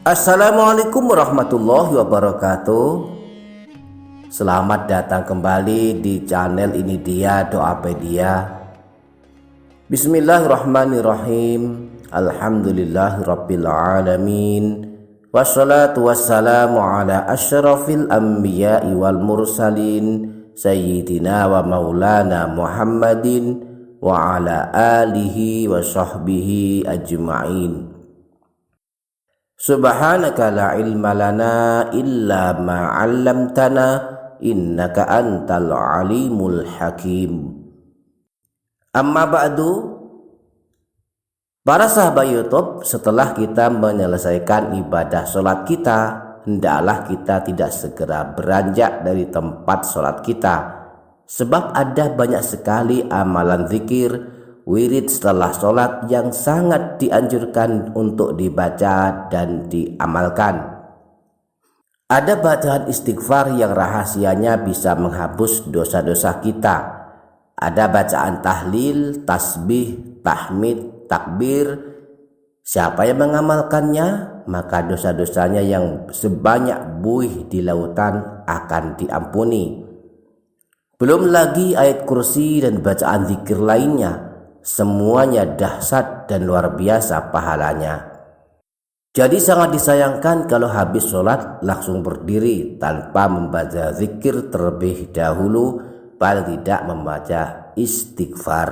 Assalamualaikum warahmatullahi wabarakatuh. Selamat datang kembali di channel ini dia Doapedia. Bismillahirrahmanirrahim. Alhamdulillahirabbil alamin. Wassalatu wassalamu ala asyrafil anbiya'i wal mursalin sayyidina wa maulana Muhammadin wa ala alihi wa sahbihi ajma'in. Subhanaka la ilma lana illa ma 'allamtana innaka antal alimul hakim. Amma ba'du. Para sahabat YouTube, setelah kita menyelesaikan ibadah sholat kita, hendaklah kita tidak segera beranjak dari tempat sholat kita, sebab ada banyak sekali amalan zikir wirid setelah sholat yang sangat dianjurkan untuk dibaca dan diamalkan. Ada bacaan istighfar yang rahasianya bisa menghapus dosa-dosa kita. Ada bacaan tahlil, tasbih, tahmid, takbir. Siapa yang mengamalkannya, maka dosa-dosanya yang sebanyak buih di lautan akan diampuni. Belum lagi ayat kursi dan bacaan zikir lainnya. Semuanya dahsyat dan luar biasa pahalanya. Jadi sangat disayangkan kalau habis sholat langsung berdiri tanpa membaca zikir terlebih dahulu, paling tidak membaca istighfar.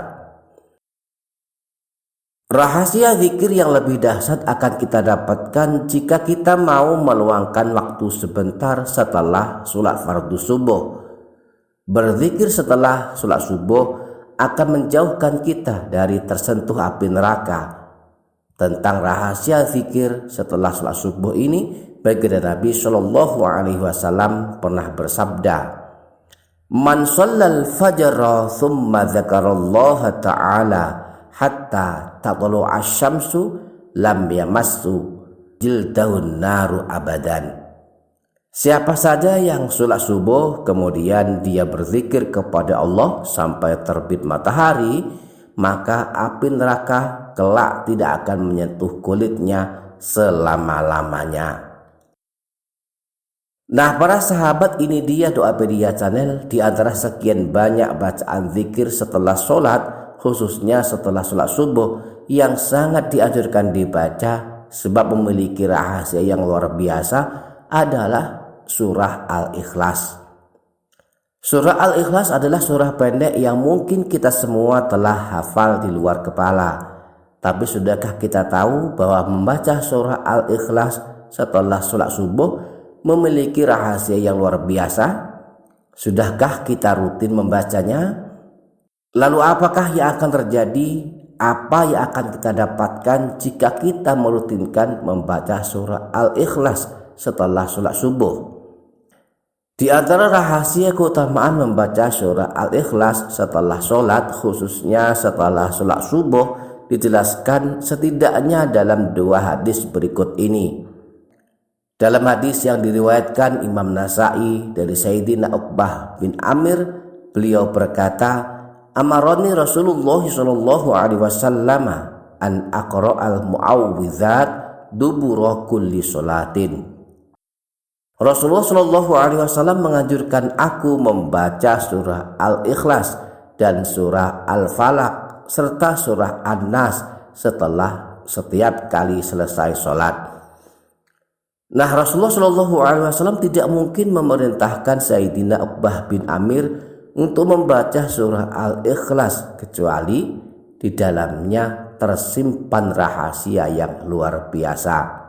Rahasia zikir yang lebih dahsyat akan kita dapatkan jika kita mau meluangkan waktu sebentar setelah sholat fardu subuh. Berzikir setelah sholat subuh akan menjauhkan kita dari tersentuh api neraka. Tentang rahasia zikir setelah sholat subuh ini, baginda Nabi Shallallahu Alaihi Wasallam pernah bersabda, "Man shallal fajra thumma dzakarallaha ta'ala hatta tatlu asy-syamsu lam yamassu jildahun naru abadan." Siapa saja yang sholat subuh kemudian dia berzikir kepada Allah sampai terbit matahari, maka api neraka kelak tidak akan menyentuh kulitnya selama-lamanya. Nah, para sahabat, ini dia Doapedia Channel. Di antara sekian banyak bacaan zikir setelah sholat, khususnya setelah sholat subuh, yang sangat dianjurkan dibaca sebab memiliki rahasia yang luar biasa adalah surah Al-Ikhlas. Surah Al-Ikhlas adalah surah pendek yang mungkin kita semua telah hafal di luar kepala. Tapi sudahkah kita tahu bahwa membaca surah Al-Ikhlas setelah sholat subuh memiliki rahasia yang luar biasa? Sudahkah kita rutin membacanya? Lalu apakah yang akan terjadi? Apa yang akan kita dapatkan jika kita merutinkan membaca surah Al-Ikhlas setelah sholat subuh? Di antara rahasia keutamaan membaca surah Al-Ikhlas setelah sholat, khususnya setelah sholat subuh, dijelaskan setidaknya dalam dua hadis berikut ini. Dalam hadis yang diriwayatkan Imam Nasa'i dari Sayyidina Uqbah bin Amir, beliau berkata, "Amaroni Rasulullah sallallahu alaihi wasallam an aqra'al mu'awwidzat dubura kulli sholatin." Rasulullah Shallallahu Alaihi Wasallam menganjurkan aku membaca surah Al-Ikhlas dan surah Al-Falaq serta surah An-Nas setelah setiap kali selesai sholat. Nah, Rasulullah Shallallahu Alaihi Wasallam tidak mungkin memerintahkan Sayyidina Uqbah bin Amir untuk membaca surah Al-Ikhlas kecuali di dalamnya tersimpan rahasia yang luar biasa.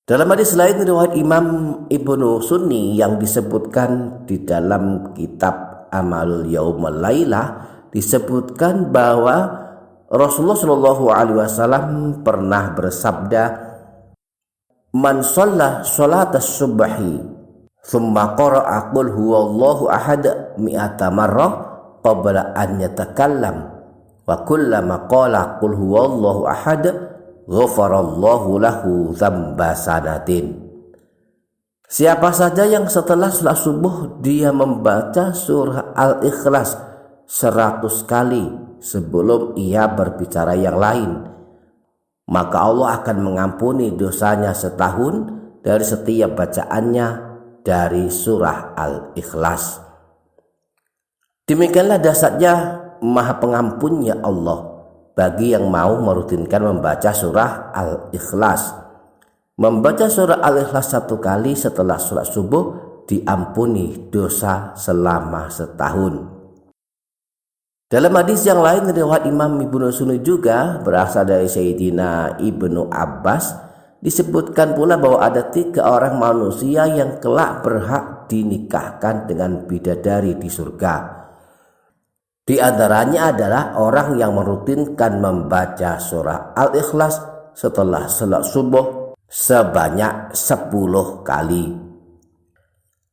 Dalam hadis lain riwayat Imam Ibnu Sunni yang disebutkan di dalam kitab Amalul Yaum wal Lailah, disebutkan bahwa Rasulullah Shallallahu Alaihi Wasallam pernah bersabda, "Man shalla sholatas subhi thumma qara'a qul huwallahu ahad mi'ata marrah qabla an yatakallam wa kullama qala qul huwallahu ahad ghafarallahu lahu dzamba sanatin." Siapa saja yang setelah sholat subuh dia membaca surah Al-Ikhlas 100 kali sebelum ia berbicara yang lain, maka Allah akan mengampuni dosanya setahun dari setiap bacaannya dari surah Al-Ikhlas. Demikianlah dasarnya Maha Pengampunnya Allah bagi yang mau merutinkan membaca surah Al-Ikhlas. Membaca surah Al-Ikhlas 1 kali setelah sholat subuh diampuni dosa selama setahun. Dalam hadis yang lain riwayat Imam Ibnu Sunni juga berasal dari Sayyidina Ibnu Abbas, disebutkan pula bahwa ada 3 orang manusia yang kelak berhak dinikahkan dengan bidadari di surga. Di antaranya adalah orang yang merutinkan membaca surah Al-Ikhlas setelah sholat subuh sebanyak 10 kali.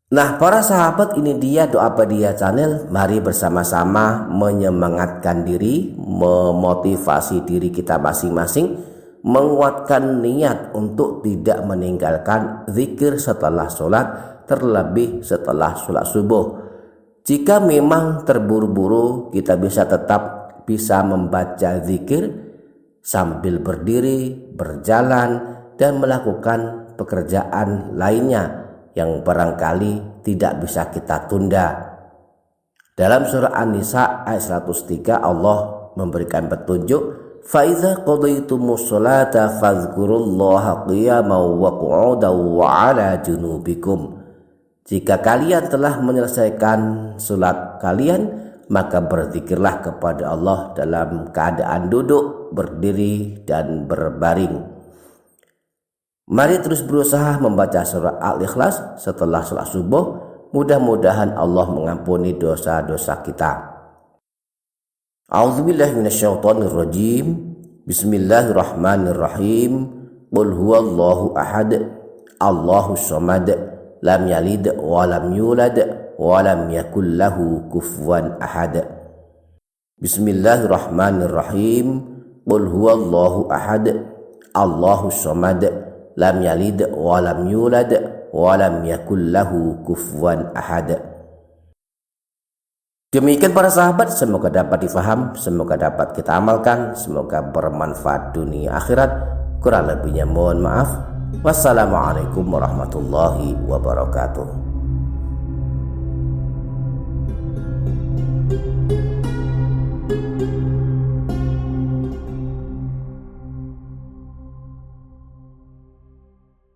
Nah, para sahabat, ini dia Doa Padiah Channel. Mari bersama-sama menyemangatkan diri, memotivasi diri kita masing-masing, menguatkan niat untuk tidak meninggalkan zikir setelah sholat, terlebih setelah sholat subuh. Jika memang terburu-buru, kita tetap bisa membaca zikir sambil berdiri, berjalan, dan melakukan pekerjaan lainnya yang barangkali tidak bisa kita tunda. Dalam surah An-Nisa ayat 103 Allah memberikan petunjuk, فَإِذَا قَضَيْتُمُ الصَّلَاةَ فَاذْكُرُوا اللَّهَ قِيَامًا وَقُعُودًا وَعَلَى جُنُوبِكُمْ. Jika kalian telah menyelesaikan salat kalian, maka berzikirlah kepada Allah dalam keadaan duduk, berdiri, dan berbaring. Mari terus berusaha membaca surah Al-Ikhlas setelah sholat subuh. Mudah-mudahan Allah mengampuni dosa-dosa kita. A'udzubillahi minasyaitonirrajim. Bismillahirrahmanirrahim. Qul huwallahu ahad, Allahus samad, lam yalid wa lam yulad wa lam yakul lahu kufuwan ahad. Bismillahirrahmanirrahim. Qul huwallahu ahad, Allahus samad, lam yalid wa lam yulad wa lam yakul lahu kufuwan ahad. Demikian para sahabat, semoga dapat difaham, semoga dapat kita amalkan, semoga bermanfaat dunia akhirat. Kurang lebihnya mohon maaf. Wassalamualaikum warahmatullahi wabarakatuh.